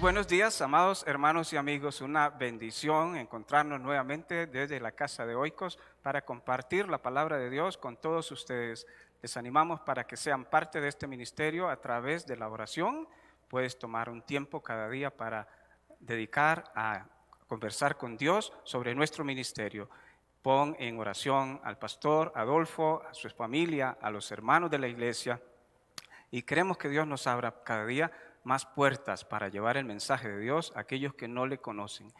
buenos días, amados hermanos y amigos. Una bendición encontrarnos nuevamente desde la casa de Oikos para compartir la palabra de Dios con todos ustedes. Les animamos para que sean parte de este ministerio a través de la oración. Puedes tomar un tiempo cada día para dedicar a conversar con Dios sobre nuestro ministerio. Pon en oración al pastor Adolfo, a su familia, a los hermanos de la iglesia. Y queremos que Dios nos abra cada día más puertas para llevar el mensaje de Dios a aquellos que no le conocen.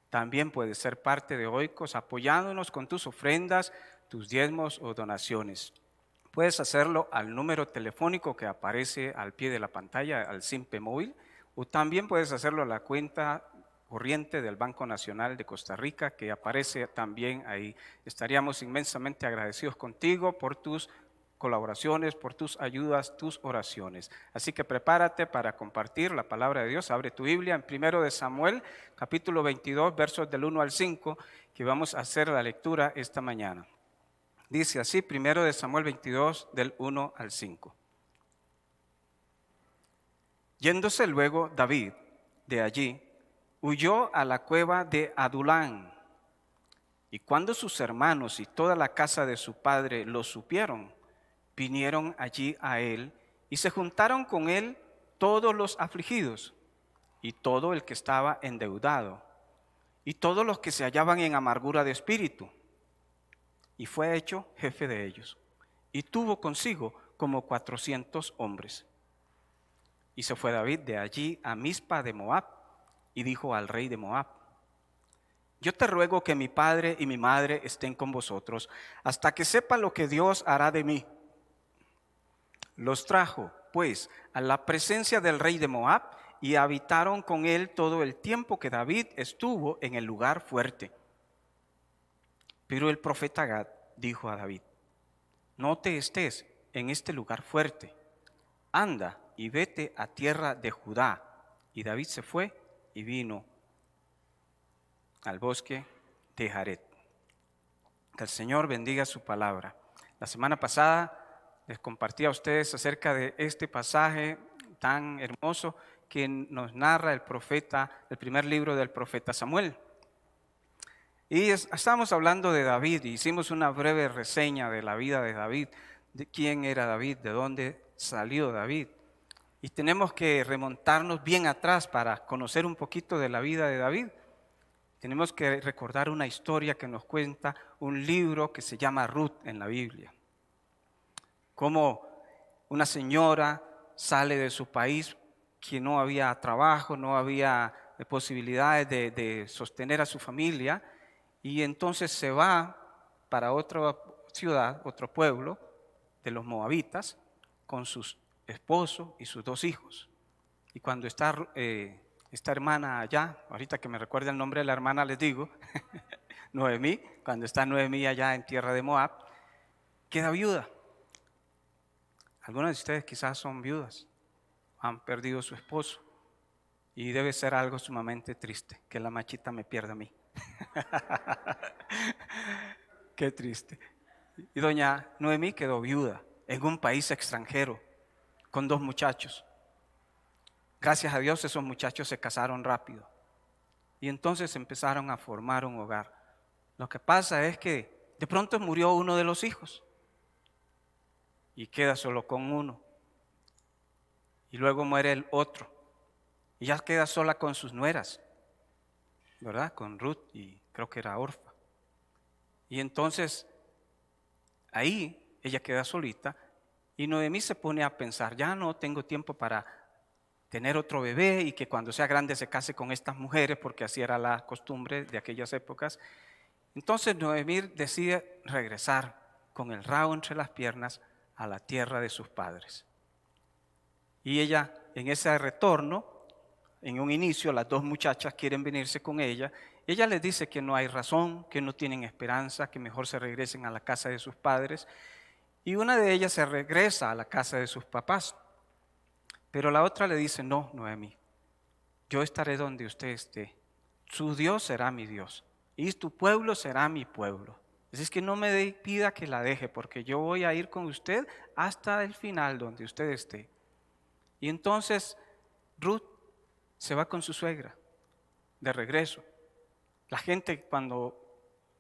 También puedes ser parte de Oikos apoyándonos con tus ofrendas, tus diezmos o donaciones. Puedes hacerlo al número telefónico que aparece al pie de la pantalla, al Simpe Móvil, o también puedes hacerlo a la cuenta corriente del Banco Nacional de Costa Rica, que aparece también ahí. Estaríamos inmensamente agradecidos contigo por tus colaboraciones, por tus ayudas, tus oraciones. Así que prepárate para compartir la palabra de Dios. Abre tu Biblia en 1 de Samuel, capítulo 22, versos del 1 al 5, que vamos a hacer la lectura esta mañana. Dice así, 1 de Samuel 22, del 1 al 5. Yéndose luego David de allí, huyó a la cueva de Adulán. Y cuando sus hermanos y toda la casa de su padre lo supieron, vinieron allí a él y se juntaron con él todos los afligidos y todo el que estaba endeudado y todos los que se hallaban en amargura de espíritu. Y fue hecho jefe de ellos y tuvo consigo como 400 hombres. Y se fue David de allí a Mizpa de Moab y dijo al rey de Moab: yo te ruego que mi padre y mi madre estén con vosotros hasta que sepa lo que Dios hará de mí. Los trajo, pues, a la presencia del rey de Moab y habitaron con él todo el tiempo que David estuvo en el lugar fuerte. Pero el profeta Gad dijo a David: no te estés en este lugar fuerte, anda y vete a tierra de Judá. Y David se fue y vino al bosque de Jared. Que el Señor bendiga su palabra. La semana pasada les compartí a ustedes acerca de este pasaje tan hermoso que nos narra el profeta, el primer libro del profeta Samuel. Y estamos hablando de David y hicimos una breve reseña de la vida de David, de quién era David, de dónde salió David. Y tenemos que remontarnos bien atrás para conocer un poquito de la vida de David. Tenemos que recordar una historia que nos cuenta un libro que se llama Ruth en la Biblia. Cómo una señora sale de su país, que no había trabajo, no había posibilidades de sostener a su familia, y entonces se va para otra ciudad, otro pueblo de los moabitas, con su esposo y sus 2 hijos. Y cuando está esta hermana allá, ahorita que me recuerda el nombre de la hermana les digo, Noemí, cuando está Noemí allá en tierra de Moab, queda viuda. Algunos de ustedes quizás son viudas, han perdido a su esposo y debe ser algo sumamente triste que la machita me pierda a mí. Qué triste. Y doña Noemí quedó viuda en un país extranjero con 2 muchachos. Gracias a Dios esos muchachos se casaron rápido y entonces empezaron a formar un hogar. Lo que pasa es que de pronto murió uno de los hijos y queda solo con uno. Y luego muere el otro. Y ya queda sola con sus nueras, ¿verdad? Con Ruth y creo que era Orfa. Y entonces ahí ella queda solita y Noemí se pone a pensar: ya no tengo tiempo para tener otro bebé y que cuando sea grande se case con estas mujeres, porque así era la costumbre de aquellas épocas. Entonces Noemí decide regresar con el rabo entre las piernas a la tierra de sus padres. Y ella, en ese retorno, en un inicio las 2 muchachas quieren venirse con ella. Ella les dice que no hay razón, que no tienen esperanza, que mejor se regresen a la casa de sus padres. Y una de ellas se regresa a la casa de sus papás. Pero la otra le dice: no, Noemí, yo estaré donde usted esté. Su Dios será mi Dios y tu pueblo será mi pueblo. Así es que no me pida que la deje, porque yo voy a ir con usted hasta el final donde usted esté. Y entonces Ruth se va con su suegra de regreso. La gente cuando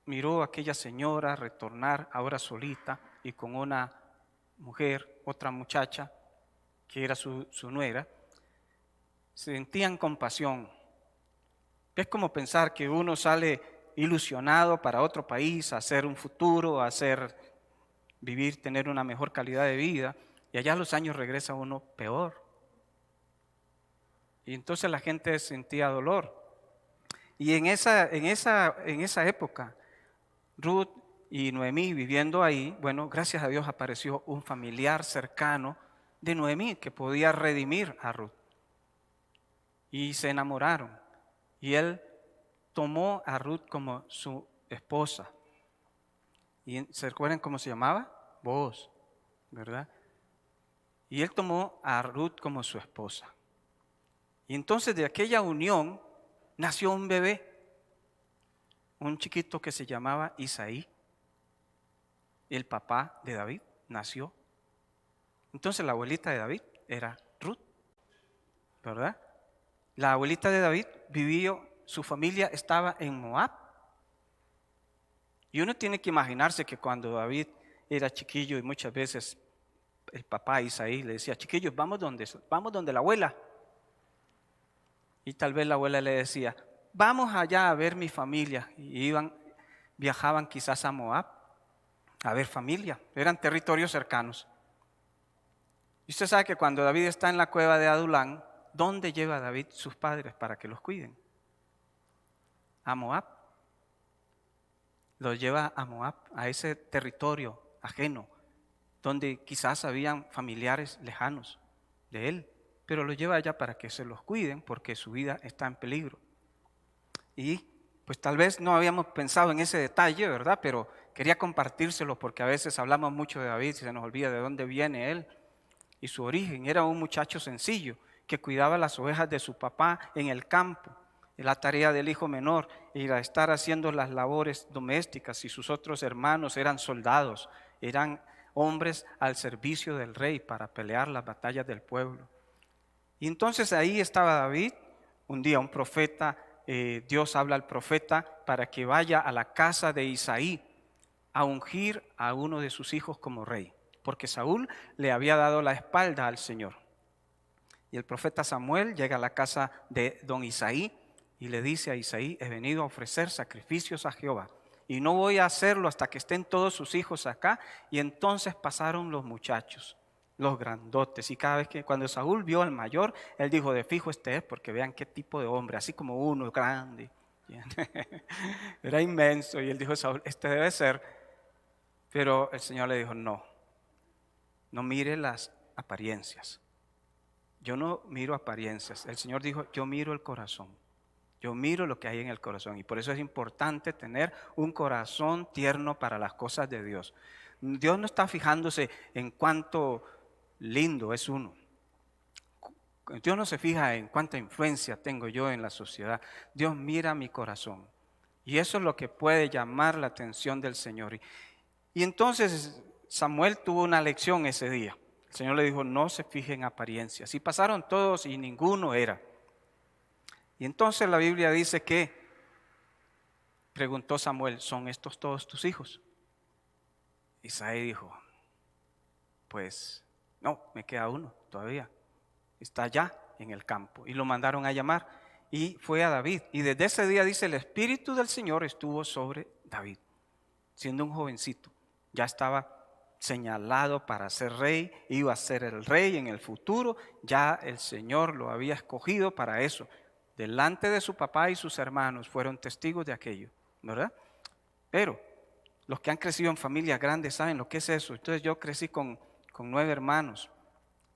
miró a aquella señora retornar ahora solita y con una mujer, otra muchacha, que era su nuera, sentían compasión. Es como pensar que uno sale ilusionado para otro país, a hacer un futuro, a hacer vivir, tener una mejor calidad de vida, y allá a los años regresa uno peor. Y entonces la gente sentía dolor. Y en esa época, Ruth y Noemí viviendo ahí, bueno, gracias a Dios apareció un familiar cercano de Noemí que podía redimir a Ruth. Y se enamoraron. Y él tomó a Ruth como su esposa. ¿Y se recuerdan cómo se llamaba? Booz, ¿verdad? Y él tomó a Ruth como su esposa. Y entonces de aquella unión nació un bebé, un chiquito que se llamaba Isaí. El papá de David nació. Entonces la abuelita de David era Ruth, ¿verdad? La abuelita de David vivió, su familia estaba en Moab. Y uno tiene que imaginarse que cuando David era chiquillo y muchas veces el papá Isaí le decía, chiquillos, vamos donde la abuela. Y tal vez la abuela le decía, vamos allá a ver mi familia. Y viajaban quizás a Moab a ver familia. Eran territorios cercanos. Y usted sabe que cuando David está en la cueva de Adulán, ¿dónde lleva David sus padres para que los cuiden? A Moab. Los lleva a Moab, a ese territorio ajeno, donde quizás habían familiares lejanos de él, pero los lleva allá para que se los cuiden porque su vida está en peligro. Y pues tal vez no habíamos pensado en ese detalle, ¿verdad? Pero quería compartírselo porque a veces hablamos mucho de David y se nos olvida de dónde viene él y su origen. Era un muchacho sencillo que cuidaba las ovejas de su papá en el campo. La tarea del hijo menor era estar haciendo las labores domésticas y sus otros hermanos eran soldados, eran hombres al servicio del rey para pelear las batallas del pueblo. Y entonces ahí estaba David, un día un profeta, Dios habla al profeta para que vaya a la casa de Isaí a ungir a uno de sus hijos como rey, porque Saúl le había dado la espalda al Señor. Y el profeta Samuel llega a la casa de don Isaí y le dice a Isaí, he venido a ofrecer sacrificios a Jehová y no voy a hacerlo hasta que estén todos sus hijos acá. Y entonces pasaron los muchachos, los grandotes, y cada vez que cuando Saúl vio al mayor, él dijo, de fijo este es, porque vean qué tipo de hombre, así como uno grande, era inmenso, y él dijo, Saúl, este debe ser. Pero el Señor le dijo, no mire las apariencias. Yo no miro apariencias. El Señor dijo, yo miro el corazón. Yo miro lo que hay en el corazón. Y por eso es importante tener un corazón tierno para las cosas de Dios. Dios no está fijándose en cuánto lindo es uno. Dios no se fija en cuánta influencia tengo yo en la sociedad. Dios mira mi corazón. Y eso es lo que puede llamar la atención del Señor. Y entonces Samuel tuvo una lección ese día. El Señor le dijo, no se fije en apariencias. Y pasaron todos y ninguno era. Y entonces la Biblia dice que, preguntó Samuel, ¿son estos todos tus hijos? Isaí dijo, pues no, me queda uno todavía. Está allá en el campo. Y lo mandaron a llamar y fue a David. Y desde ese día dice, el Espíritu del Señor estuvo sobre David, siendo un jovencito. Ya estaba señalado para ser rey, iba a ser el rey en el futuro, ya el Señor lo había escogido para eso. Delante de su papá y sus hermanos fueron testigos de aquello, ¿verdad? Pero los que han crecido en familias grandes saben lo que es eso. Entonces yo crecí con 9 hermanos.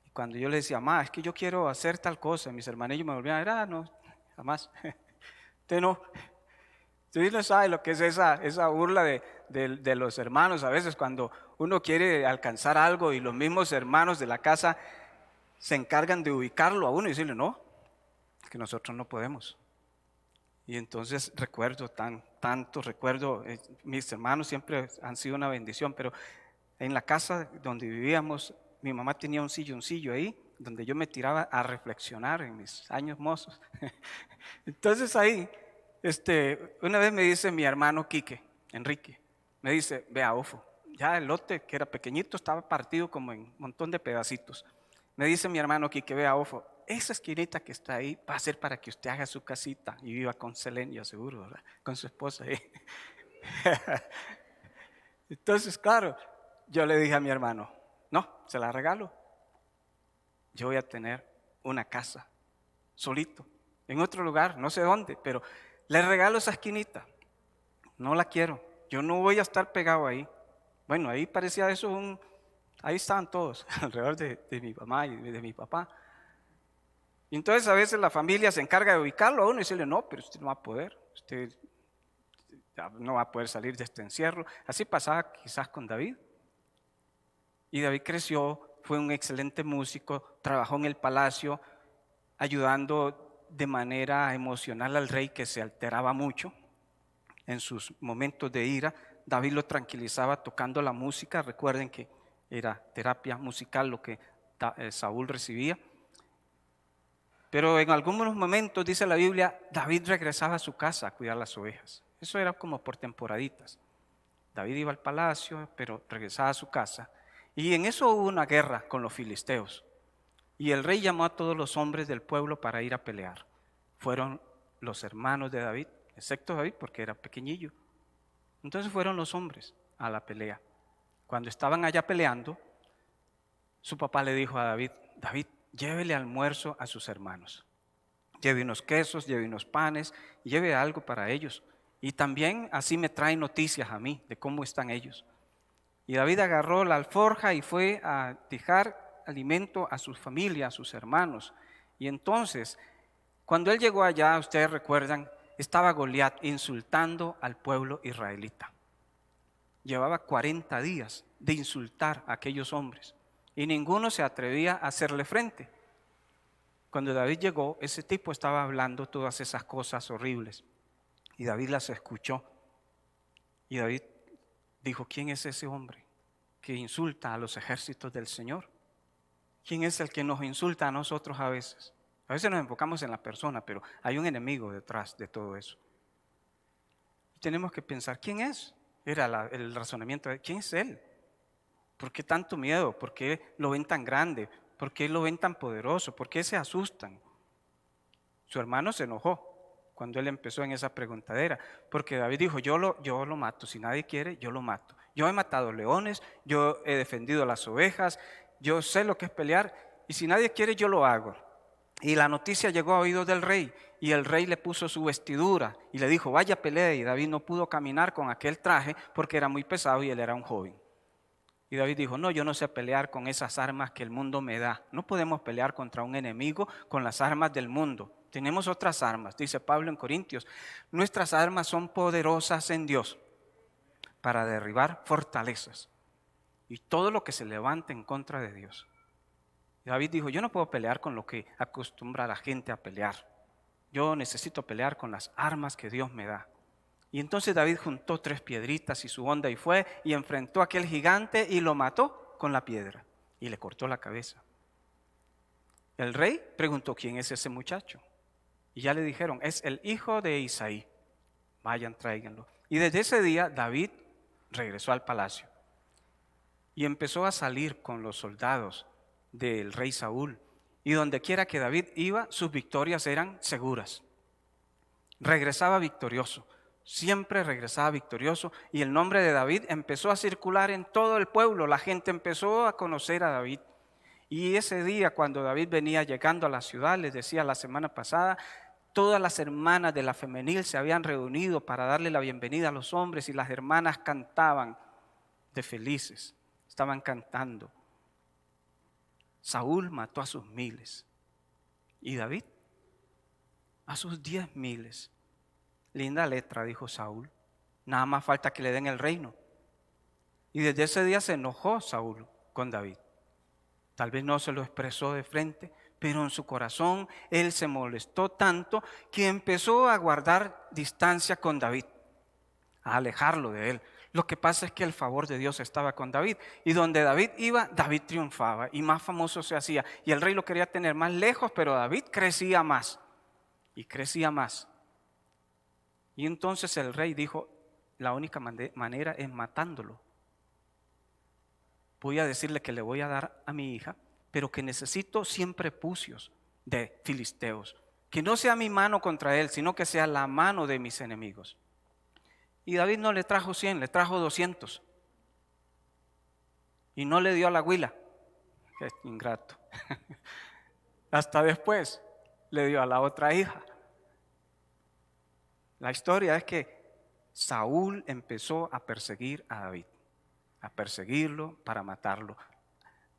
Y cuando yo le decía, mamá, es que yo quiero hacer tal cosa, mis hermanillos me volvían a decir, no, jamás. Usted no. Usted no sabe lo que es esa burla de los hermanos. A veces cuando uno quiere alcanzar algo y los mismos hermanos de la casa se encargan de ubicarlo a uno y decirle, no, que nosotros no podemos. Y entonces recuerdo mis hermanos siempre han sido una bendición, pero en la casa donde vivíamos, mi mamá tenía un silloncillo ahí donde yo me tiraba a reflexionar en mis años mozos. Entonces ahí, una vez me dice mi hermano Quique, Enrique, me dice, vea, Ofo, ya el lote que era pequeñito estaba partido como en un montón de pedacitos. Me dice mi hermano Quique, vea, Ofo, esa esquinita que está ahí va a ser para que usted haga su casita y viva con Selenia, seguro, ¿verdad? Con su esposa ahí. Entonces, claro, yo le dije a mi hermano, no, se la regalo. Yo voy a tener una casa, solito, en otro lugar, no sé dónde, pero le regalo esa esquinita. No la quiero, yo no voy a estar pegado ahí. Bueno, ahí parecía eso ahí estaban todos, alrededor de mi mamá y de mi papá. Y entonces a veces la familia se encarga de ubicarlo a uno y decirle, no, pero usted no va a poder, usted no va a poder salir de este encierro. Así pasaba quizás con David. Y David creció, fue un excelente músico, trabajó en el palacio, ayudando de manera emocional al rey que se alteraba mucho en sus momentos de ira. David lo tranquilizaba tocando la música. Recuerden que era terapia musical lo que Saúl recibía. Pero en algunos momentos, dice la Biblia, David regresaba a su casa a cuidar las ovejas. Eso era como por temporaditas. David iba al palacio, pero regresaba a su casa. Y en eso hubo una guerra con los filisteos. Y el rey llamó a todos los hombres del pueblo para ir a pelear. Fueron los hermanos de David, excepto David porque era pequeñillo. Entonces fueron los hombres a la pelea. Cuando estaban allá peleando, su papá le dijo a David, David, llévele almuerzo a sus hermanos. Lleve unos quesos, lleve unos panes, lleve algo para ellos. Y también así me trae noticias a mí de cómo están ellos. Y David agarró la alforja y fue a dejar alimento a su familia, a sus hermanos. Y entonces, cuando él llegó allá, ustedes recuerdan, estaba Goliat insultando al pueblo israelita. Llevaba 40 días de insultar a aquellos hombres y ninguno se atrevía a hacerle frente. Cuando David llegó, ese tipo estaba hablando todas esas cosas horribles y David las escuchó. Y David dijo, ¿quién es ese hombre que insulta a los ejércitos del Señor? ¿Quién es el que nos insulta a nosotros a veces? A veces nos enfocamos en la persona, pero hay un enemigo detrás de todo eso. Y tenemos que pensar, ¿quién es? Era el razonamiento de, ¿quién es él? ¿Por qué tanto miedo? ¿Por qué lo ven tan grande? ¿Por qué lo ven tan poderoso? ¿Por qué se asustan? Su hermano se enojó cuando él empezó en esa preguntadera, porque David dijo, yo lo mato, si nadie quiere, yo lo mato. Yo he matado leones, yo he defendido las ovejas, yo sé lo que es pelear, y si nadie quiere, yo lo hago. Y la noticia llegó a oídos del rey, y el rey le puso su vestidura, y le dijo, vaya pelea, y David no pudo caminar con aquel traje, porque era muy pesado y él era un joven. Y David dijo, no, yo no sé pelear con esas armas que el mundo me da. No podemos pelear contra un enemigo con las armas del mundo. Tenemos otras armas, dice Pablo en Corintios. Nuestras armas son poderosas en Dios para derribar fortalezas y todo lo que se levante en contra de Dios. Y David dijo, yo no puedo pelear con lo que acostumbra a la gente a pelear. Yo necesito pelear con las armas que Dios me da. Y entonces David juntó 3 piedritas y su honda y fue y enfrentó a aquel gigante y lo mató con la piedra y le cortó la cabeza. El rey preguntó, ¿quién es ese muchacho? Y ya le dijeron, es el hijo de Isaí. Vayan, tráiganlo. Y desde ese día David regresó al palacio y empezó a salir con los soldados del rey Saúl. Y donde quiera que David iba, sus victorias eran seguras. Regresaba victorioso. Siempre regresaba victorioso y el nombre de David empezó a circular en todo el pueblo. La gente empezó a conocer a David. Y ese día cuando David venía llegando a la ciudad, les decía la semana pasada, todas las hermanas de la femenil se habían reunido para darle la bienvenida a los hombres y las hermanas cantaban de felices, estaban cantando. Saúl mató a sus miles y David a sus 10,000. Linda letra, dijo Saúl. Nada más falta que le den el reino. Y desde ese día se enojó Saúl con David. Tal vez no se lo expresó de frente, pero en su corazón él se molestó tanto que empezó a guardar distancia con David. a alejarlo de él. Lo que pasa es que el favor de Dios estaba con David. Y donde David iba, David triunfaba y más famoso se hacía. Y el rey lo quería tener más lejos, pero David crecía más y crecía más. Y entonces el rey dijo, la única manera es matándolo. Voy a decirle que le voy a dar a mi hija, pero que necesito 100 prepucios de filisteos. Que no sea mi mano contra él, sino que sea la mano de mis enemigos. Y David no le trajo 100, le trajo 200. Y no le dio a la huila. Qué ingrato. Hasta después le dio a la otra hija. La historia es que Saúl empezó a perseguir a David, a perseguirlo para matarlo.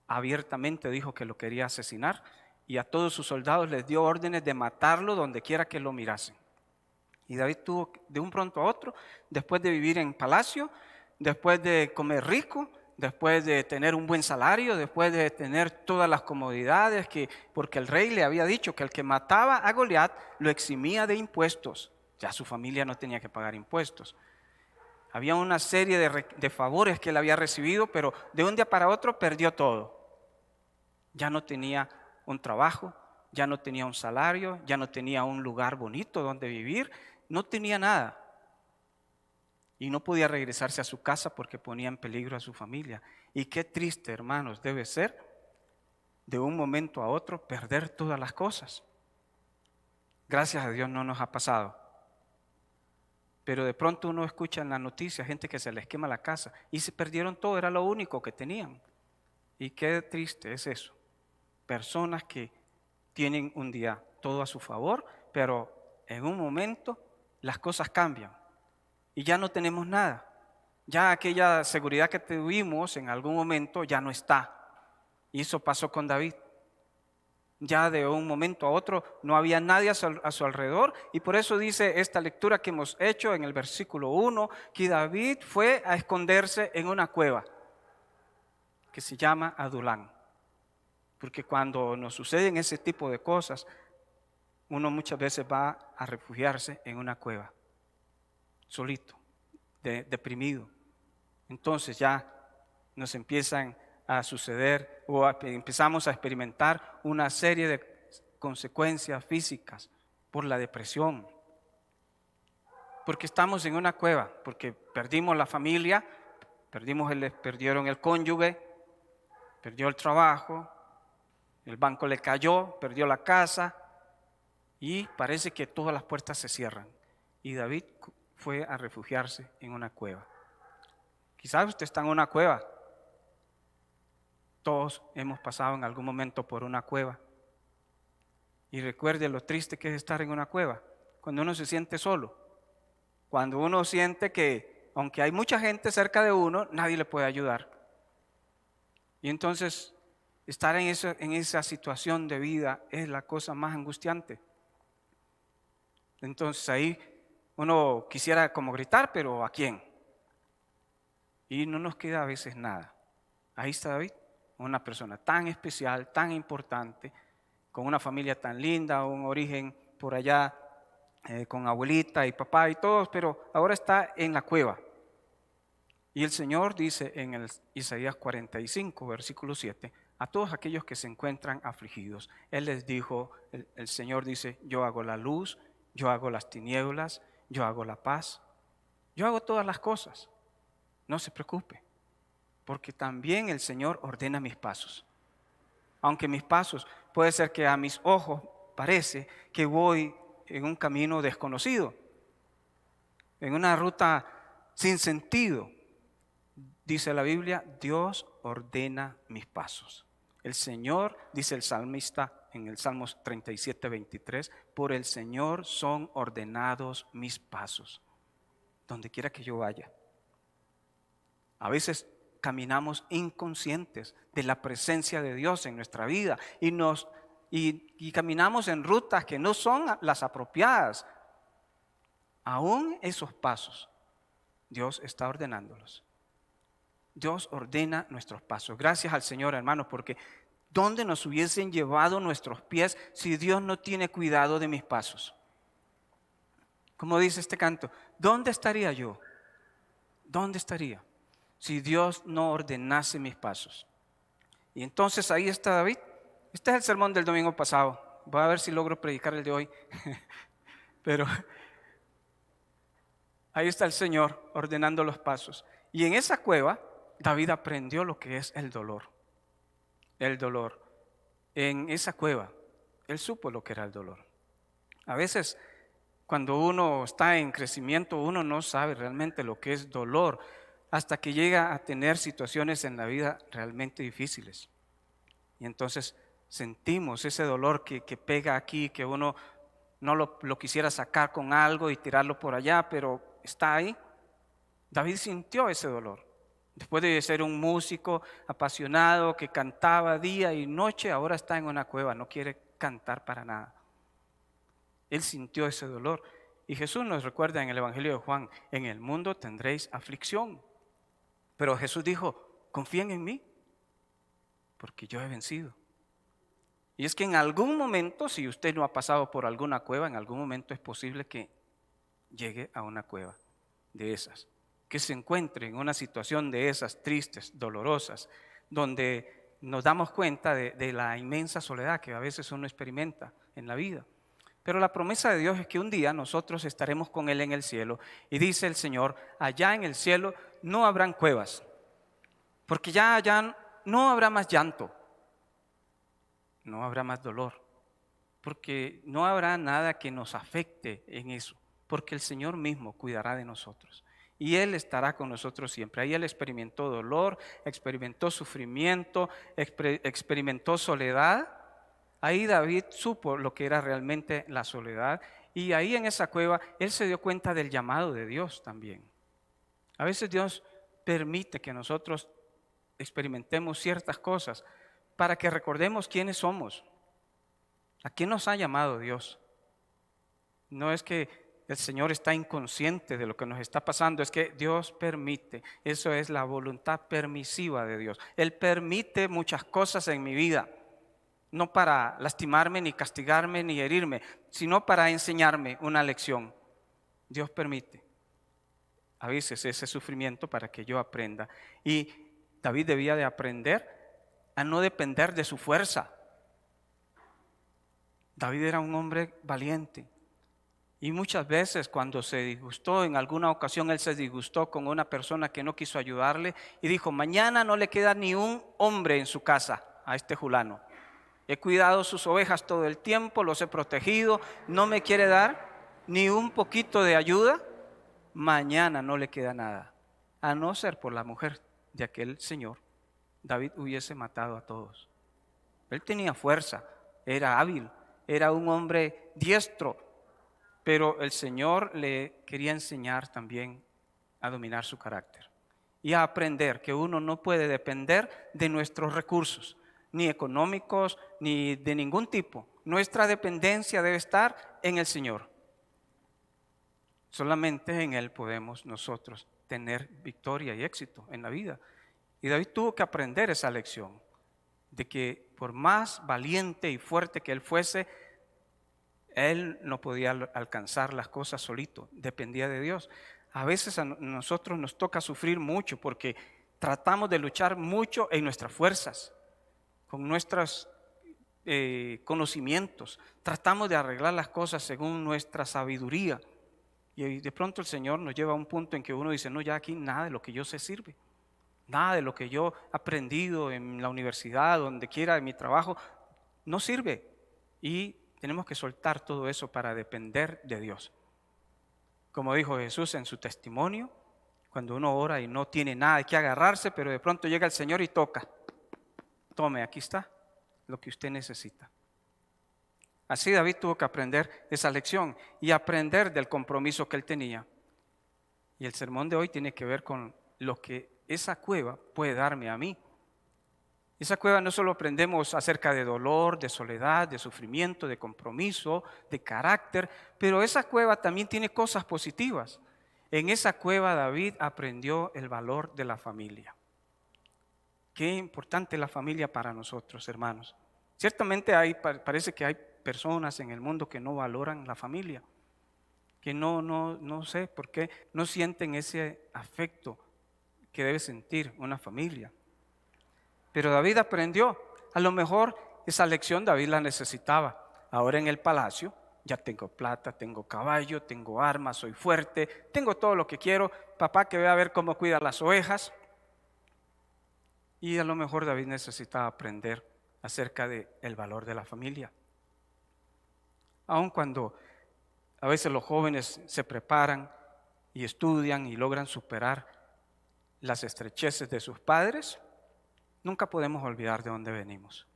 Abiertamente dijo que lo quería asesinar y a todos sus soldados les dio órdenes de matarlo donde quiera que lo mirasen. Y David tuvo de un pronto a otro, después de vivir en palacio, después de comer rico, después de tener un buen salario, después de tener todas las comodidades, porque el rey le había dicho que el que mataba a Goliat lo eximía de impuestos. Ya su familia no tenía que pagar impuestos. Había una serie de favores que él había recibido, pero de un día para otro perdió todo. Ya no tenía un trabajo, ya no tenía un salario, ya no tenía un lugar bonito donde vivir, no tenía nada. Y no podía regresarse a su casa porque ponía en peligro a su familia. Y qué triste, hermanos, debe ser de un momento a otro perder todas las cosas. Gracias a Dios no nos ha pasado. Pero de pronto uno escucha en la noticia gente que se les quema la casa y se perdieron todo, era lo único que tenían. Y qué triste es eso. Personas que tienen un día todo a su favor, pero en un momento las cosas cambian y ya no tenemos nada. Ya aquella seguridad que tuvimos en algún momento ya no está. Y eso pasó con David. Ya de un momento a otro no había nadie a su alrededor y por eso dice esta lectura que hemos hecho en el versículo 1 que David fue a esconderse en una cueva que se llama Adulán. Porque cuando nos suceden ese tipo de cosas, uno muchas veces va a refugiarse en una cueva, solito, deprimido. Entonces ya nos empiezan a suceder o empezamos a experimentar una serie de consecuencias físicas por la depresión. Porque estamos en una cueva, porque perdimos la familia, perdieron el cónyuge, perdió el trabajo, el banco le cayó, perdió la casa y parece que todas las puertas se cierran. Y David fue a refugiarse en una cueva. Quizás usted está en una cueva. Todos hemos pasado en algún momento por una cueva. Y recuerde lo triste que es estar en una cueva, cuando uno se siente solo. Cuando uno siente que, aunque hay mucha gente cerca de uno, nadie le puede ayudar. Y entonces, estar en esa situación de vida es la cosa más angustiante. Entonces ahí uno quisiera como gritar, pero ¿a quién? Y no nos queda a veces nada. Ahí está David, una persona tan especial, tan importante, con una familia tan linda, un origen por allá con abuelita y papá y todos, pero ahora está en la cueva. Y el Señor dice en el Isaías 45, versículo 7, a todos aquellos que se encuentran afligidos, Él les dijo, el Señor dice, yo hago la luz, yo hago las tinieblas, yo hago la paz, yo hago todas las cosas. No se preocupe, porque también el Señor ordena mis pasos. Aunque mis pasos puede ser que a mis ojos parece que voy en un camino desconocido, en una ruta sin sentido. Dice la Biblia, Dios ordena mis pasos. El Señor, dice el salmista en el Salmos 37, 23, por el Señor son ordenados mis pasos, donde quiera que yo vaya. A veces caminamos inconscientes de la presencia de Dios en nuestra vida y caminamos en rutas que no son las apropiadas. Aún esos pasos, Dios está ordenándolos. Dios ordena nuestros pasos. Gracias al Señor, hermanos, porque ¿dónde nos hubiesen llevado nuestros pies si Dios no tiene cuidado de mis pasos? Como dice este canto, ¿dónde estaría yo ¿Dónde estaría si Dios no ordenase mis pasos? Y entonces ahí está David. Este es el sermón del domingo pasado. Voy a ver si logro predicar el de hoy. Pero ahí está el Señor ordenando los pasos. Y en esa cueva, David aprendió lo que es el dolor. El dolor. En esa cueva, él supo lo que era el dolor. A veces, cuando uno está en crecimiento, uno no sabe realmente lo que es dolor hasta que llega a tener situaciones en la vida realmente difíciles. Y entonces sentimos ese dolor que pega aquí, que uno no lo quisiera sacar con algo y tirarlo por allá, pero está ahí. David sintió ese dolor. Después de ser un músico apasionado que cantaba día y noche, ahora está en una cueva, no quiere cantar para nada. Él sintió ese dolor. Y Jesús nos recuerda en el Evangelio de Juan, en el mundo tendréis aflicción. Pero Jesús dijo, confíen en mí, porque yo he vencido. Y es que en algún momento, si usted no ha pasado por alguna cueva, en algún momento es posible que llegue a una cueva de esas, que se encuentre en una situación de esas tristes, dolorosas, donde nos damos cuenta de la inmensa soledad que a veces uno experimenta en la vida. Pero la promesa de Dios es que un día nosotros estaremos con Él en el cielo. Y dice el Señor, allá en el cielo no habrán cuevas, porque ya allá no habrá más llanto, no habrá más dolor, porque no habrá nada que nos afecte en eso, porque el Señor mismo cuidará de nosotros. Y Él estará con nosotros siempre. Ahí Él experimentó dolor, experimentó sufrimiento, experimentó soledad. Ahí David supo lo que era realmente la soledad. Y ahí en esa cueva Él se dio cuenta del llamado de Dios también. A veces Dios permite que nosotros experimentemos ciertas cosas para que recordemos quiénes somos. ¿A quién nos ha llamado Dios? No es que el Señor está inconsciente de lo que nos está pasando, es que Dios permite. Eso es la voluntad permisiva de Dios. Él permite muchas cosas en mi vida, no para lastimarme, ni castigarme, ni herirme, sino para enseñarme una lección. Dios permite a veces ese sufrimiento para que yo aprenda. Y David debía de aprender a no depender de su fuerza. David era un hombre valiente. Y muchas veces cuando se disgustó, en alguna ocasión él se disgustó con una persona que no quiso ayudarle y dijo, mañana no le queda ni un hombre en su casa a este fulano. He cuidado sus ovejas todo el tiempo, los he protegido, no me quiere dar ni un poquito de ayuda, mañana no le queda nada. A no ser por la mujer de aquel señor, David hubiese matado a todos. Él tenía fuerza, era hábil, era un hombre diestro, pero el Señor le quería enseñar también a dominar su carácter y a aprender que uno no puede depender de nuestros recursos, ni económicos, ni de ningún tipo. Nuestra dependencia debe estar en el Señor. Solamente en Él podemos nosotros tener victoria y éxito en la vida. Y David tuvo que aprender esa lección, de que por más valiente y fuerte que él fuese, él no podía alcanzar las cosas solito, dependía de Dios. A veces a nosotros nos toca sufrir mucho porque tratamos de luchar mucho en nuestras fuerzas, con nuestros conocimientos. Tratamos de arreglar las cosas según nuestra sabiduría. Y de pronto el Señor nos lleva a un punto en que uno dice, no, ya aquí nada de lo que yo sé sirve. Nada de lo que yo he aprendido en la universidad, donde quiera, en mi trabajo, no sirve. Y tenemos que soltar todo eso para depender de Dios. Como dijo Jesús en su testimonio, cuando uno ora y no tiene nada que agarrarse, pero de pronto llega el Señor y toca. Tome, aquí está lo que usted necesita. Así David tuvo que aprender esa lección y aprender del compromiso que él tenía. Y el sermón de hoy tiene que ver con lo que esa cueva puede darme a mí. Esa cueva no solo aprendemos acerca de dolor, de soledad, de sufrimiento, de compromiso, de carácter, pero esa cueva también tiene cosas positivas. En esa cueva David aprendió el valor de la familia. Qué importante es la familia para nosotros, hermanos. Ciertamente parece que hay personas en el mundo que no valoran la familia. que no sé por qué no sienten ese afecto que debe sentir una familia. Pero David aprendió. A lo mejor esa lección David la necesitaba. Ahora en el palacio ya tengo plata, tengo caballo, tengo armas, soy fuerte, tengo todo lo que quiero. Papá que ve a ver cómo cuida las ovejas. Y a lo mejor David necesitaba aprender acerca del valor de la familia. Aun cuando a veces los jóvenes se preparan y estudian y logran superar las estrecheces de sus padres, nunca podemos olvidar de dónde venimos,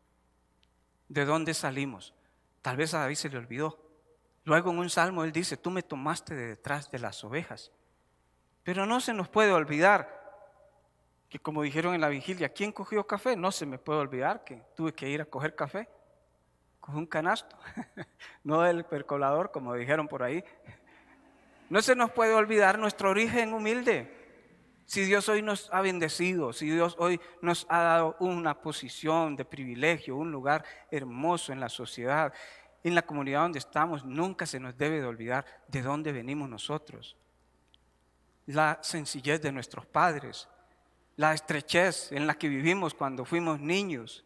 de dónde salimos. Tal vez a David se le olvidó. Luego en un salmo él dice, tú me tomaste de detrás de las ovejas. Pero no se nos puede olvidar que, como dijeron en la vigilia, ¿quién cogió café? No se me puede olvidar que tuve que ir a coger café con un canasto, no del percolador, como dijeron por ahí. No se nos puede olvidar nuestro origen humilde. Si Dios hoy nos ha bendecido, si Dios hoy nos ha dado una posición de privilegio, un lugar hermoso en la sociedad, en la comunidad donde estamos, nunca se nos debe de olvidar de dónde venimos nosotros. La sencillez de nuestros padres, la estrechez en la que vivimos cuando fuimos niños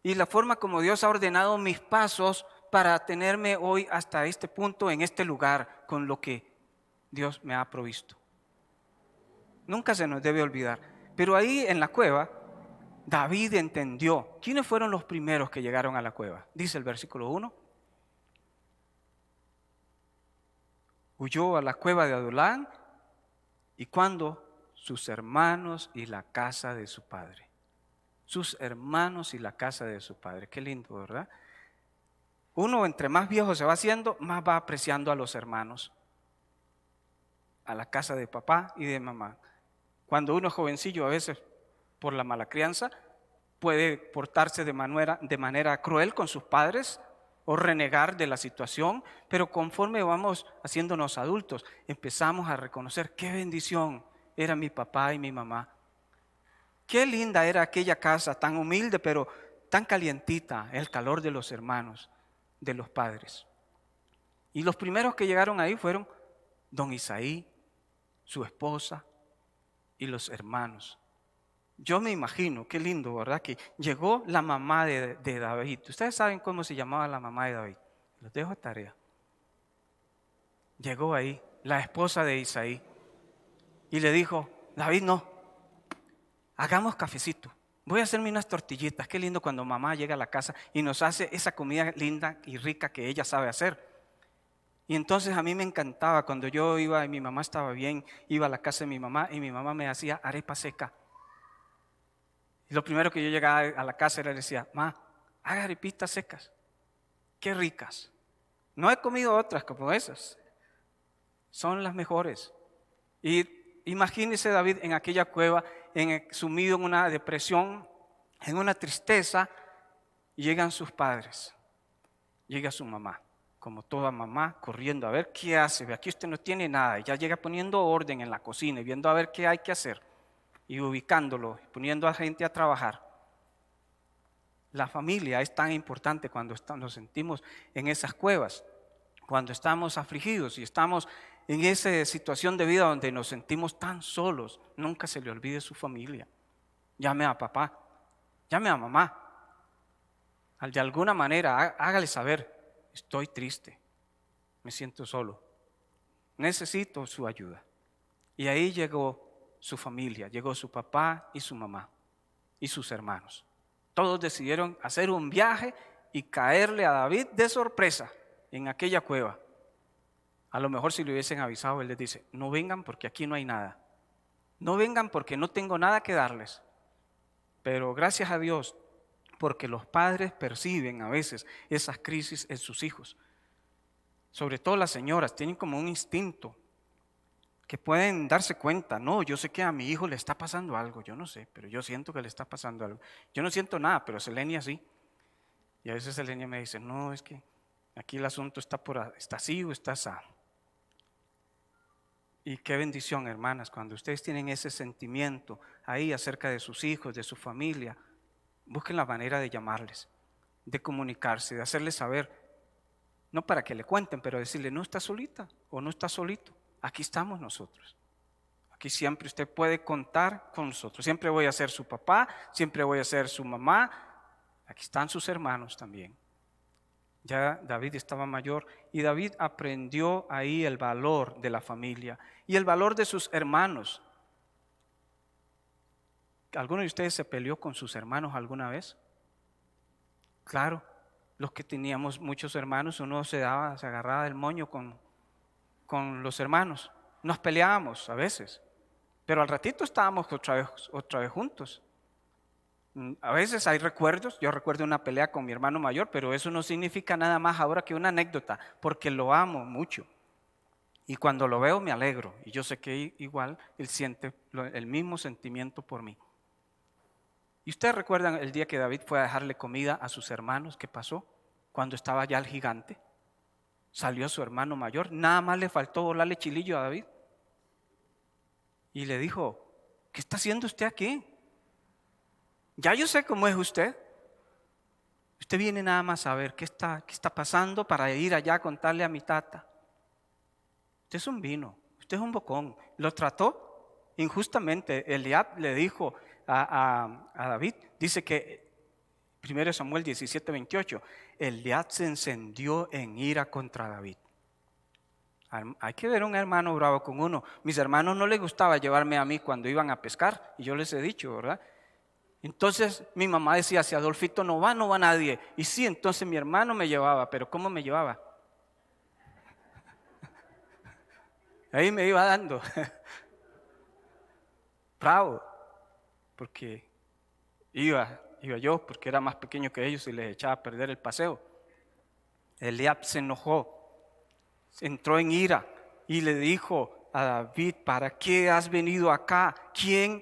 y la forma como Dios ha ordenado mis pasos para tenerme hoy hasta este punto, en este lugar, con lo que Dios me ha provisto. Nunca se nos debe olvidar. Pero ahí en la cueva, David entendió. ¿Quiénes fueron los primeros que llegaron a la cueva? Dice el versículo 1. Huyó a la cueva de Adulán y cuando sus hermanos y la casa de su padre. Sus hermanos y la casa de su padre. Qué lindo, ¿verdad? Uno entre más viejo se va haciendo, más va apreciando a los hermanos, a la casa de papá y de mamá. Cuando uno es jovencillo, a veces por la mala crianza, puede portarse de manera cruel con sus padres o renegar de la situación, pero conforme vamos haciéndonos adultos, empezamos a reconocer qué bendición era mi papá y mi mamá. Qué linda era aquella casa, tan humilde, pero tan calientita, el calor de los hermanos, de los padres. Y los primeros que llegaron ahí fueron don Isaí, su esposa y los hermanos. Yo me imagino, qué lindo, ¿verdad? Que llegó la mamá de David. Ustedes saben cómo se llamaba la mamá de David. Los dejo de tarea. Llegó ahí la esposa de Isaí y le dijo, David, no, hagamos cafecito. Voy a hacerme unas tortillitas. Qué lindo cuando mamá llega a la casa y nos hace esa comida linda y rica que ella sabe hacer. Y entonces a mí me encantaba cuando yo iba y mi mamá estaba bien, iba a la casa de mi mamá y mi mamá me hacía arepa seca. Y lo primero que yo llegaba a la casa era decía, ma, haga arepitas secas, qué ricas. No he comido otras como esas, son las mejores. Y imagínese David en aquella cueva, sumido en una depresión, en una tristeza, y llegan sus padres, llega su mamá, como toda mamá, corriendo a ver qué hace. Aquí usted no tiene nada, y ya llega poniendo orden en la cocina y viendo a ver qué hay que hacer. Y ubicándolo, poniendo a gente a trabajar. La familia es tan importante cuando nos sentimos en esas cuevas, cuando estamos afligidos y estamos en esa situación de vida donde nos sentimos tan solos. Nunca se le olvide su familia. Llame a papá, llame a mamá. De alguna manera hágale saber, estoy triste, me siento solo, necesito su ayuda. Y ahí llegó su familia, llegó su papá y su mamá y sus hermanos. Todos decidieron hacer un viaje y caerle a David de sorpresa en aquella cueva. A lo mejor si le hubiesen avisado, él les dice, no vengan porque aquí no hay nada. No vengan porque no tengo nada que darles. Pero gracias a Dios, porque los padres perciben a veces esas crisis en sus hijos. Sobre todo las señoras tienen como un instinto que pueden darse cuenta, no, yo sé que a mi hijo le está pasando algo, yo no sé, pero yo siento que le está pasando algo. Yo no siento nada, pero Selenia sí. Y a veces Selenia me dice, no, es que aquí el asunto está así o está así. Y qué bendición, hermanas, cuando ustedes tienen ese sentimiento ahí acerca de sus hijos, de su familia, busquen la manera de llamarles, de comunicarse, de hacerles saber, no para que le cuenten, pero decirle, no está solita o no está solito, aquí estamos nosotros. Aquí siempre usted puede contar con nosotros. Siempre voy a ser su papá, siempre voy a ser su mamá. Aquí están sus hermanos también. Ya David estaba mayor y David aprendió ahí el valor de la familia y el valor de sus hermanos. ¿Alguno de ustedes se peleó con sus hermanos alguna vez? Claro, los que teníamos muchos hermanos, uno se agarraba del moño con los hermanos. Nos peleábamos a veces, pero al ratito estábamos otra vez juntos. A veces hay recuerdos, yo recuerdo una pelea con mi hermano mayor, pero eso no significa nada más ahora que una anécdota, porque lo amo mucho. Y cuando lo veo me alegro, y yo sé que igual él siente el mismo sentimiento por mí. ¿Y ustedes recuerdan el día que David fue a dejarle comida a sus hermanos? ¿Qué pasó? Cuando estaba ya el gigante, salió su hermano mayor, nada más le faltó volarle chilillo a David. Y le dijo, ¿qué está haciendo usted aquí? Ya yo sé cómo es usted. Usted viene nada más a ver qué está pasando para ir allá a contarle a mi tata. Usted es un vino, usted es un bocón. Lo trató injustamente. Eliab le dijo a David, dice que 1 Samuel 17:28, Eliab se encendió en ira contra David. Hay que ver un hermano bravo con uno. Mis hermanos no les gustaba llevarme a mí cuando iban a pescar, y yo les he dicho, ¿verdad? Entonces mi mamá decía, si Adolfito no va nadie. Y sí, entonces mi hermano me llevaba, pero ¿cómo me llevaba? Ahí me iba dando. Bravo, porque iba yo, porque era más pequeño que ellos y les echaba a perder el paseo. Eliab se enojó, entró en ira y le dijo a David, ¿para qué has venido acá?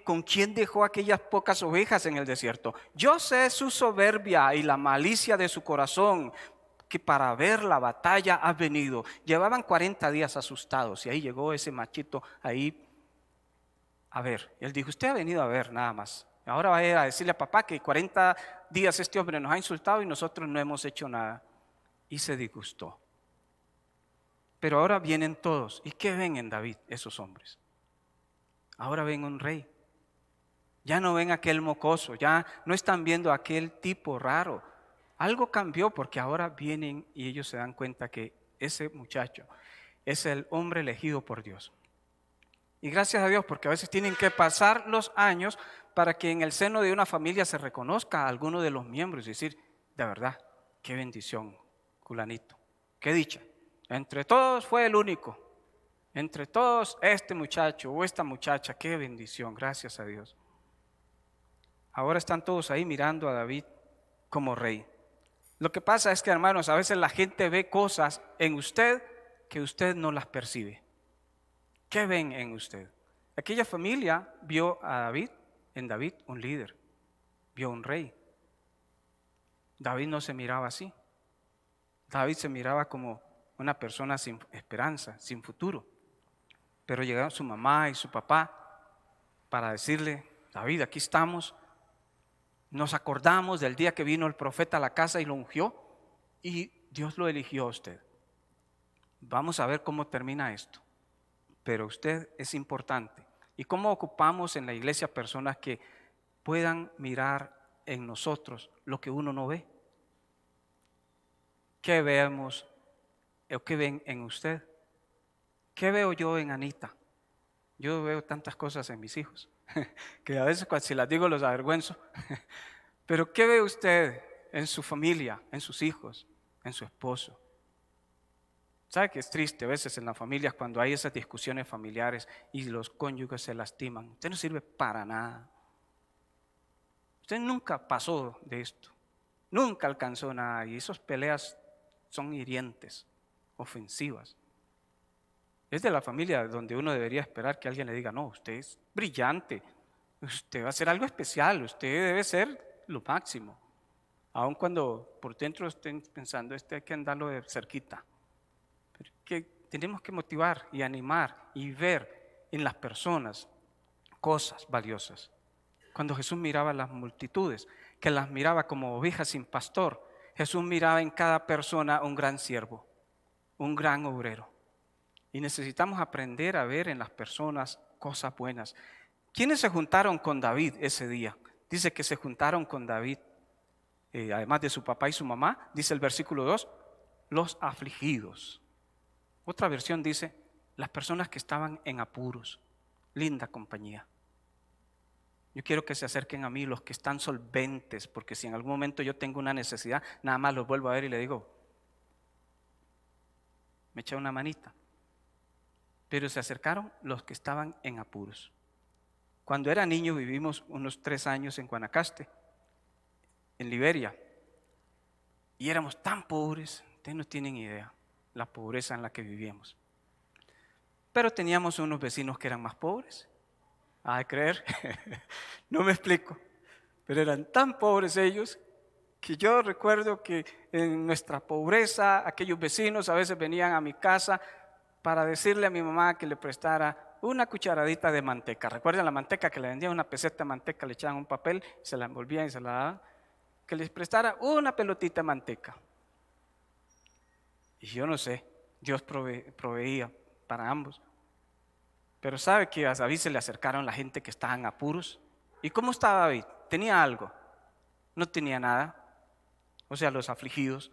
¿Con quién dejó aquellas pocas ovejas en el desierto? Yo sé su soberbia y la malicia de su corazón, que para ver la batalla has venido. Llevaban 40 días asustados y ahí llegó ese machito ahí a ver. Él dijo, usted ha venido a ver nada más. Ahora va a ir a decirle a papá que 40 días este hombre nos ha insultado y nosotros no hemos hecho nada. Y se disgustó. Pero ahora vienen todos. ¿Y qué ven en David esos hombres? Ahora ven un rey. Ya no ven aquel mocoso, ya no están viendo aquel tipo raro. Algo cambió porque ahora vienen y ellos se dan cuenta que ese muchacho es el hombre elegido por Dios. Y gracias a Dios, porque a veces tienen que pasar los años para que en el seno de una familia se reconozca a alguno de los miembros y decir, de verdad, qué bendición, fulanito, qué dicha. Entre todos fue el único. Entre todos este muchacho o esta muchacha, qué bendición, gracias a Dios. Ahora están todos ahí mirando a David como rey. Lo que pasa es que, hermanos, a veces la gente ve cosas en usted que usted no las percibe. ¿Qué ven en usted? Aquella familia vio en David un líder, vio un rey. David no se miraba así. David se miraba como una persona sin esperanza, sin futuro. Pero llegaron su mamá y su papá para decirle, David, aquí estamos. Nos acordamos del día que vino el profeta a la casa y lo ungió y Dios lo eligió a usted. Vamos a ver cómo termina esto. Pero usted es importante. ¿Y cómo ocupamos en la iglesia personas que puedan mirar en nosotros lo que uno no ve? ¿Qué vemos o qué ven en usted? ¿Qué veo yo en Anita? Yo veo tantas cosas en mis hijos que a veces si las digo los avergüenzo. Pero ¿qué ve usted en su familia, en sus hijos, en su esposo? ¿Sabe que es triste a veces en las familias cuando hay esas discusiones familiares y los cónyuges se lastiman? Usted no sirve para nada. Usted nunca pasó de esto. Nunca alcanzó nada. Y esas peleas son hirientes, ofensivas. Es de la familia donde uno debería esperar que alguien le diga, no, usted es brillante. Usted va a hacer algo especial. Usted debe ser lo máximo. Aun cuando por dentro estén pensando, hay que andarlo de cerquita. Que tenemos que motivar y animar y ver en las personas cosas valiosas. Cuando Jesús miraba a las multitudes, que las miraba como ovejas sin pastor, Jesús miraba en cada persona un gran siervo. un gran obrero. Y necesitamos aprender a ver en las personas cosas buenas. ¿Quiénes se juntaron con David ese día? Dice que se juntaron con David, además de su papá y su mamá, dice el versículo 2, los afligidos. Otra versión dice, las personas que estaban en apuros. Linda compañía. Yo quiero que se acerquen a mí los que están solventes, porque si en algún momento yo tengo una necesidad, nada más los vuelvo a ver y le digo, me echa una manita. Pero se acercaron los que estaban en apuros. Cuando era niño vivimos unos 3 años en Guanacaste, en Liberia, y éramos tan pobres, ustedes no tienen idea la pobreza en la que vivíamos. Pero teníamos unos vecinos que eran más pobres. ¿A creer? No me explico. Pero eran tan pobres ellos que yo recuerdo que en nuestra pobreza aquellos vecinos a veces venían a mi casa para decirle a mi mamá que le prestara una cucharadita de manteca. ¿Recuerdan la manteca que le vendían? Una peseta de manteca, le echaban un papel, se la envolvían y se la daban? Que les prestara una pelotita de manteca. Y yo no sé, Dios proveía para ambos. Pero ¿sabe que a David se le acercaron la gente que estaba en apuros? ¿Y cómo estaba David? ¿Tenía algo? No tenía nada. O sea, los afligidos.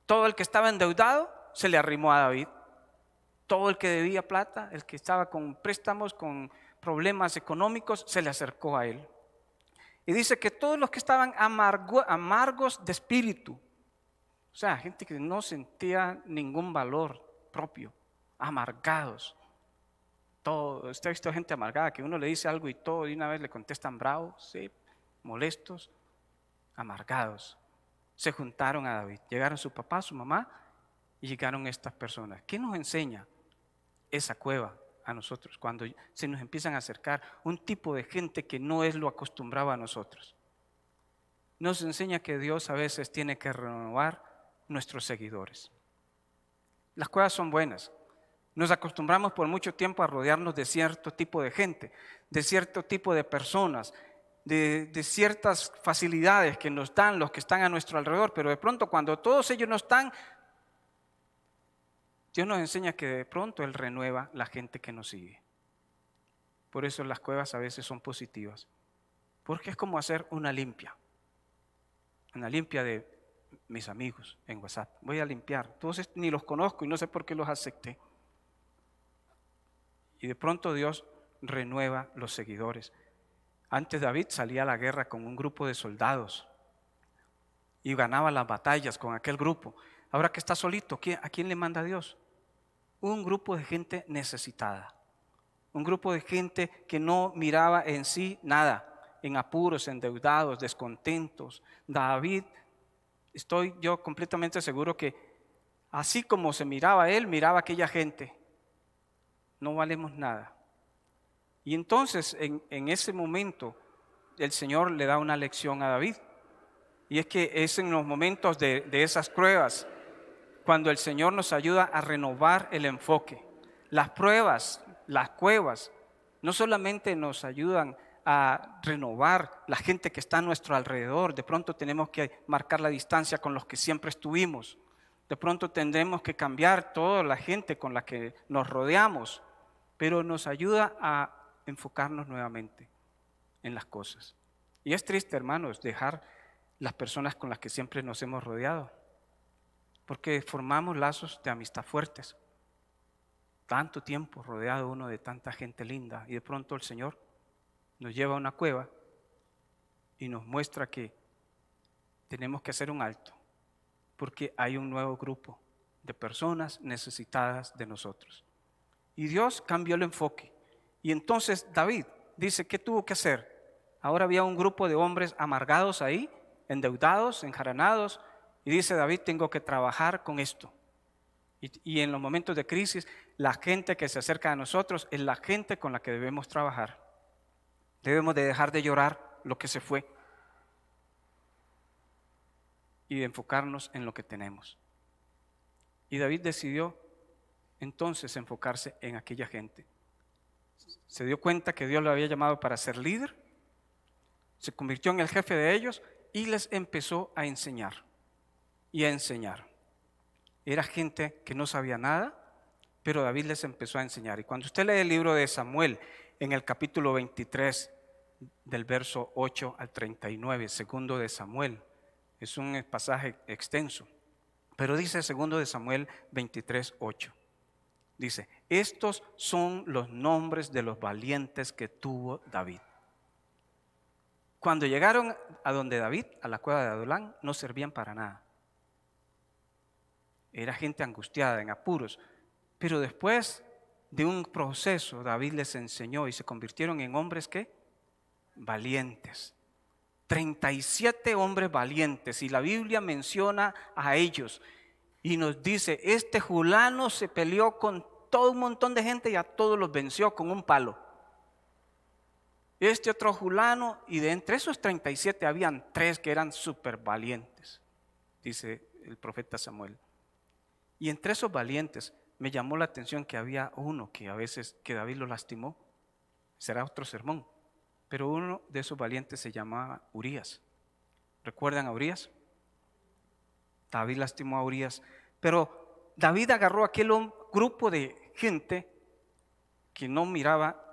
Todo el que estaba endeudado se le arrimó a David. Todo el que debía plata, el que estaba con préstamos, con problemas económicos, se le acercó a él. Y dice que todos los que estaban amargos de espíritu, o sea, gente que no sentía ningún valor propio, amargados. Todo, usted ha visto gente amargada que uno le dice algo y todo de una vez le contestan bravos, ¿sí? Molestos, amargados. Se juntaron a David, llegaron su papá, su mamá y llegaron estas personas. ¿Qué nos enseña esa cueva a nosotros cuando se nos empiezan a acercar un tipo de gente que no es lo acostumbrado a nosotros? Nos enseña que Dios a veces tiene que renovar nuestros seguidores. Las cuevas son buenas. Nos acostumbramos por mucho tiempo a rodearnos de cierto tipo de gente, de cierto tipo de personas, de ciertas facilidades que nos dan los que están a nuestro alrededor, pero de pronto cuando todos ellos no están, Dios nos enseña que de pronto Él renueva la gente que nos sigue. Por eso las cuevas a veces son positivas, porque es como hacer una limpia de mis amigos en WhatsApp. Voy a limpiar, todos ni los conozco y no sé por qué los acepté. Y de pronto Dios renueva los seguidores. Antes David salía a la guerra con un grupo de soldados y ganaba las batallas con aquel grupo. Ahora que está solito, ¿a quién le manda Dios? Un grupo de gente necesitada. Un grupo de gente que no miraba en sí nada, en apuros, endeudados, descontentos. David, estoy yo completamente seguro que así como se miraba él, miraba a aquella gente. No valemos nada. Y entonces en ese momento el Señor le da una lección a David. Y es que es en los momentos de esas pruebas cuando el Señor nos ayuda a renovar el enfoque. Las pruebas, las cuevas, no solamente nos ayudan a renovar la gente que está a nuestro alrededor. De pronto tenemos que marcar la distancia con los que siempre estuvimos. De pronto tendremos que cambiar toda la gente con la que nos rodeamos. Pero nos ayuda a enfocarnos nuevamente en las cosas. Y es triste, hermanos, dejar las personas con las que siempre nos hemos rodeado, porque formamos lazos de amistad fuertes. Tanto tiempo rodeado uno de tanta gente linda y de pronto el Señor nos lleva a una cueva y nos muestra que tenemos que hacer un alto, porque hay un nuevo grupo de personas necesitadas de nosotros. Y Dios cambió el enfoque. Y entonces David dice, ¿qué tuvo que hacer? Ahora había un grupo de hombres amargados ahí, endeudados, enjaranados. Y dice David, tengo que trabajar con esto. Y en los momentos de crisis, la gente que se acerca a nosotros es la gente con la que debemos trabajar. Debemos de dejar de llorar lo que se fue y de enfocarnos en lo que tenemos. Y David decidió entonces enfocarse en aquella gente. Se dio cuenta que Dios lo había llamado para ser líder, se convirtió en el jefe de ellos y les empezó a enseñar y a enseñar. era gente que no sabía nada, pero David les empezó a enseñar. Y cuando usted lee el libro de Samuel, en el capítulo 23, del verso 8 al 39, segundo de Samuel, es un pasaje extenso, pero dice segundo de Samuel 23, 8. Dice, estos son los nombres de los valientes que tuvo David. Cuando llegaron a donde David, a la cueva de Adulán, no servían para nada. Era gente angustiada, en apuros. Pero después de un proceso, David les enseñó y se convirtieron en hombres ¿qué? Valientes. 37 hombres valientes. Y la Biblia menciona a ellos y nos dice, este fulano se peleó con todo un montón de gente y a todos los venció con un palo. Este otro fulano, y de entre esos 37 habían 3 que eran súper valientes, dice el profeta Samuel. Y entre esos valientes me llamó la atención que había uno que a veces que David lo lastimó. Será otro sermón. Pero uno de esos valientes se llamaba Urías. ¿Recuerdan a Urías? David lastimó a Urías. Pero David agarró aquel grupo de gente que no miraba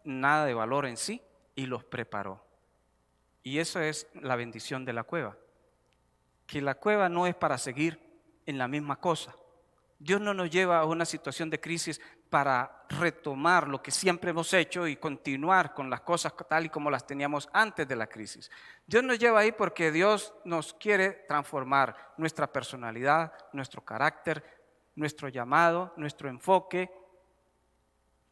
nada de valor en sí y los preparó. Y eso es la bendición de la cueva. Que la cueva no es para seguir en la misma cosa. Dios no nos lleva a una situación de crisis para retomar lo que siempre hemos hecho y continuar con las cosas tal y como las teníamos antes de la crisis. Dios nos lleva ahí porque Dios nos quiere transformar nuestra personalidad, nuestro carácter, nuestro llamado, nuestro enfoque.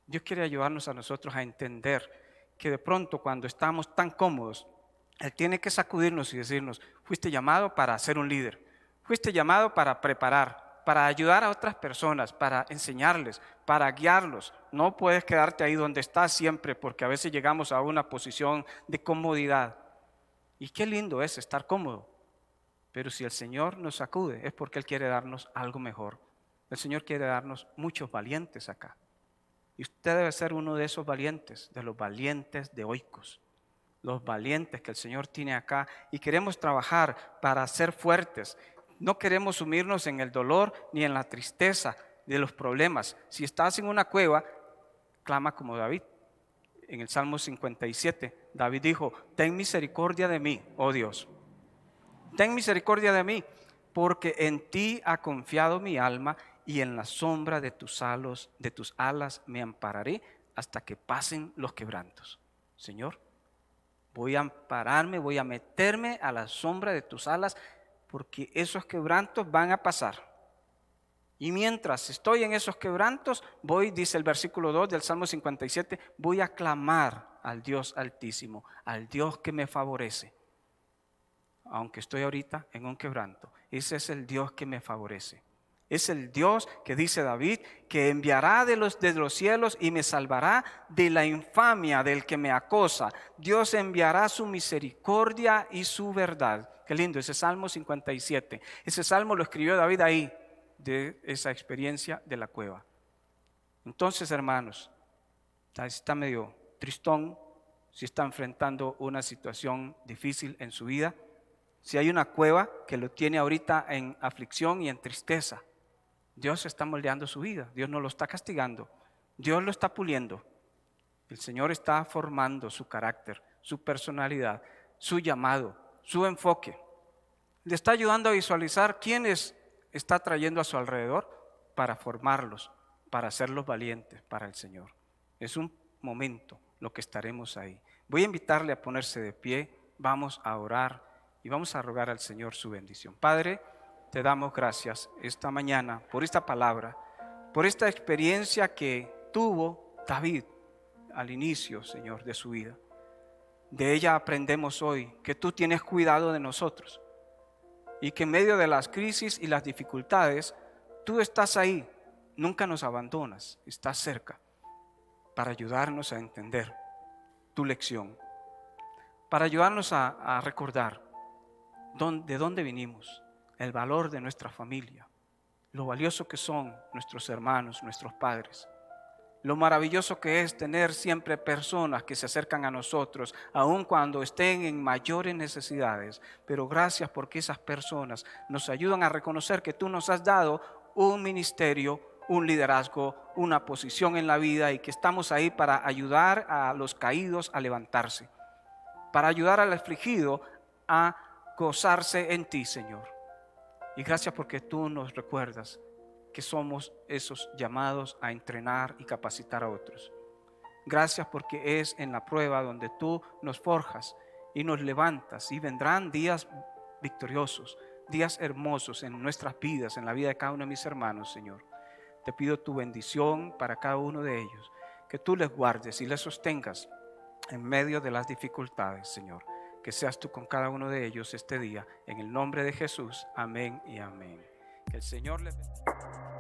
Dios quiere ayudarnos a nosotros a entender que de pronto cuando estamos tan cómodos, Él tiene que sacudirnos y decirnos, fuiste llamado para ser un líder, fuiste llamado para preparar, para ayudar a otras personas, para enseñarles, para guiarlos. No puedes quedarte ahí donde estás siempre porque a veces llegamos a una posición de comodidad. Y qué lindo es estar cómodo. Pero si el Señor nos sacude es porque Él quiere darnos algo mejor. El Señor quiere darnos muchos valientes acá. Y usted debe ser uno de esos valientes, de los valientes de Oikos. Los valientes que el Señor tiene acá y queremos trabajar para ser fuertes. No queremos sumirnos en el dolor ni en la tristeza de los problemas. Si estás en una cueva, clama como David. En el Salmo 57, David dijo, ten misericordia de mí, oh Dios. Ten misericordia de mí, porque en ti ha confiado mi alma y en la sombra de tus alas me ampararé hasta que pasen los quebrantos. Señor, voy a ampararme, voy a meterme a la sombra de tus alas porque esos quebrantos van a pasar. Y mientras estoy en esos quebrantos, voy, dice el versículo 2 del Salmo 57, voy a clamar al Dios Altísimo, al Dios que me favorece. Aunque estoy ahorita en un quebranto, ese es el Dios que me favorece. Es el Dios que dice David, que enviará desde los cielos y me salvará de la infamia del que me acosa. Dios enviará su misericordia y su verdad. Qué lindo, ese Salmo 57. Ese salmo lo escribió David ahí, de esa experiencia de la cueva. Entonces, hermanos, si está medio tristón, si está enfrentando una situación difícil en su vida, si hay una cueva que lo tiene ahorita en aflicción y en tristeza, Dios está moldeando su vida, Dios no lo está castigando, Dios lo está puliendo. El Señor está formando su carácter, su personalidad, su llamado, su enfoque. Le está ayudando a visualizar quiénes está trayendo a su alrededor para formarlos, para hacerlos valientes para el Señor. Es un momento lo que estaremos ahí. Voy a invitarle a ponerse de pie, vamos a orar y vamos a rogar al Señor su bendición. Padre, te damos gracias esta mañana por esta palabra, por esta experiencia que tuvo David al inicio, Señor, de su vida. De ella aprendemos hoy que tú tienes cuidado de nosotros y que en medio de las crisis y las dificultades, tú estás ahí, nunca nos abandonas, estás cerca para ayudarnos a entender tu lección, para ayudarnos a recordar de dónde vinimos, el valor de nuestra familia, lo valioso que son nuestros hermanos, nuestros padres, lo maravilloso que es tener siempre personas que se acercan a nosotros, aun cuando estén en mayores necesidades. Pero gracias porque esas personas nos ayudan a reconocer que tú nos has dado un ministerio, un liderazgo, una posición en la vida, y que estamos ahí para ayudar a los caídos a levantarse, para ayudar al afligido a gozarse en ti, Señor. Y gracias porque tú nos recuerdas que somos esos llamados a entrenar y capacitar a otros. Gracias porque es en la prueba donde tú nos forjas y nos levantas, y vendrán días victoriosos, días hermosos en nuestras vidas, en la vida de cada uno de mis hermanos, Señor. Te pido tu bendición para cada uno de ellos, que tú les guardes y les sostengas en medio de las dificultades, Señor. Que seas tú con cada uno de ellos este día, en el nombre de Jesús. Amén y amén. Que el Señor les bendiga.